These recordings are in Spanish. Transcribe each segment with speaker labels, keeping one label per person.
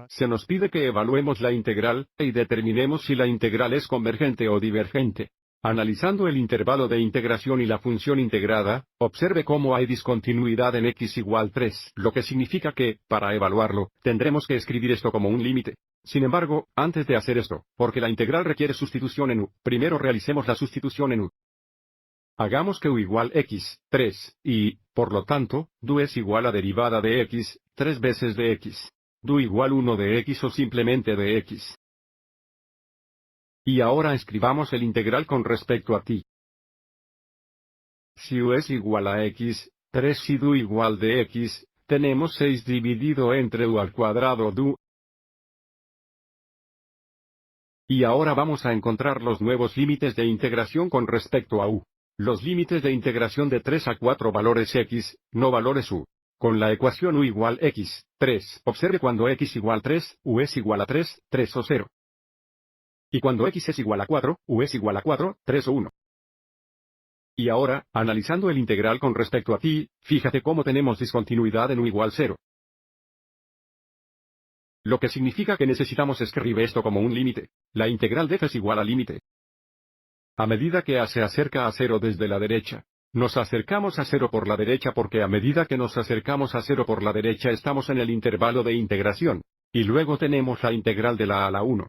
Speaker 1: Se nos pide que evaluemos la integral, y determinemos si la integral es convergente o divergente. Analizando el intervalo de integración y la función integrada, observe cómo hay discontinuidad en x igual 3, lo que significa que, para evaluarlo, tendremos que escribir esto como un límite. Sin embargo, antes de hacer esto, porque la integral requiere sustitución en u, primero realicemos la sustitución en u. Hagamos que u igual x, 3, y, por lo tanto, du es igual a derivada de x, 3 veces de x. Du igual 1 de x o simplemente de x. Y ahora escribamos el integral con respecto a ti. Si u es igual a x, 3 y du igual de x, tenemos 6 dividido entre u al cuadrado du. Y ahora vamos a encontrar los nuevos límites de integración con respecto a u. Los límites de integración de 3 a 4 valores x, no valores u. Con la ecuación u igual x, 3. Observe cuando x igual 3, u es igual a 3, 3 o 0. Y cuando x es igual a 4, u es igual a 4, 3 o 1. Y ahora, analizando el integral con respecto a ti, fíjate cómo tenemos discontinuidad en u igual 0. Lo que significa que necesitamos escribir esto como un límite. La integral de f es igual al límite. A medida que a se acerca a 0 desde la derecha, nos acercamos a 0 por la derecha porque a medida que nos acercamos a 0 por la derecha estamos en el intervalo de integración. Y luego tenemos la integral de la a la 1.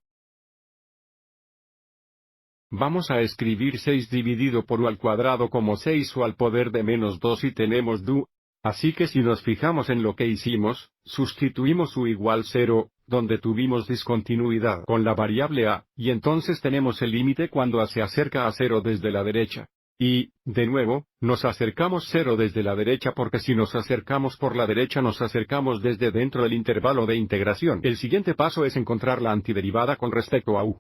Speaker 1: Vamos a escribir 6 dividido por u al cuadrado como 6 u al poder de menos 2 y tenemos du. Así que si nos fijamos en lo que hicimos, sustituimos u igual 0, donde tuvimos discontinuidad con la variable a, y entonces tenemos el límite cuando a se acerca a 0 desde la derecha. Y, de nuevo, nos acercamos 0 desde la derecha porque si nos acercamos por la derecha nos acercamos desde dentro del intervalo de integración. El siguiente paso es encontrar la antiderivada con respecto a u.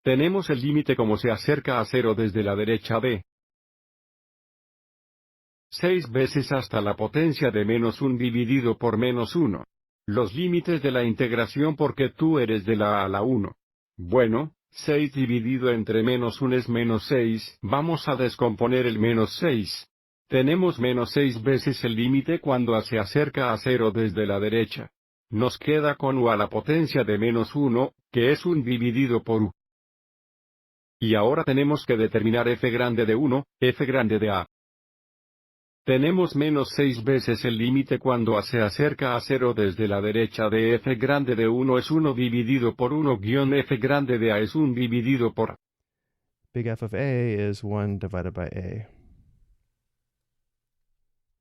Speaker 1: Tenemos el límite como se acerca a 0 desde la derecha de 6 veces hasta la potencia de menos 1 dividido por menos 1. Los límites de la integración porque tú eres de la a la 1. Bueno, 6 dividido entre menos 1 es menos 6. Vamos a descomponer el menos 6. Tenemos menos 6 veces el límite cuando a se acerca a 0 desde la derecha. Nos queda con u a la potencia de menos 1, que es 1 dividido por u. Y ahora tenemos que determinar f grande de 1, f grande de a. Tenemos menos 6 veces el límite cuando a se acerca a 0 desde la derecha de f grande de 1 es 1 dividido por 1 guión f grande de a es 1 dividido por a.
Speaker 2: Big F of A is 1 divided by A.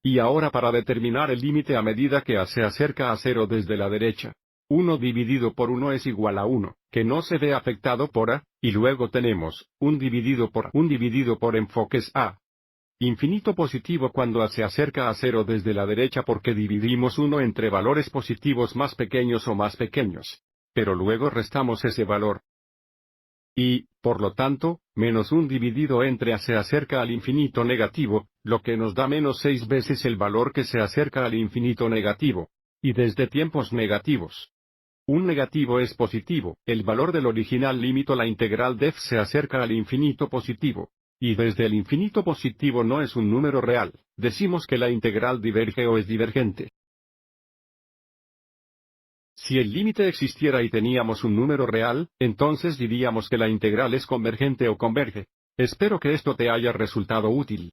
Speaker 1: Y ahora para determinar el límite a medida que a se acerca a 0 desde la derecha. 1 dividido por 1 es igual a 1, que no se ve afectado por a, y luego tenemos 1 dividido por enfoques a. Infinito positivo cuando a se acerca a 0 desde la derecha porque dividimos 1 entre valores positivos más pequeños o más pequeños. Pero luego restamos ese valor. Y, por lo tanto, menos 1 dividido entre a se acerca al infinito negativo, lo que nos da menos 6 veces el valor que se acerca al infinito negativo. Y desde tiempos negativos. Un negativo es positivo, el valor del original límite la integral de f se acerca al infinito positivo. Y desde el infinito positivo no es un número real, decimos que la integral diverge o es divergente. Si el límite existiera y teníamos un número real, entonces diríamos que la integral es convergente o converge. Espero que esto te haya resultado útil.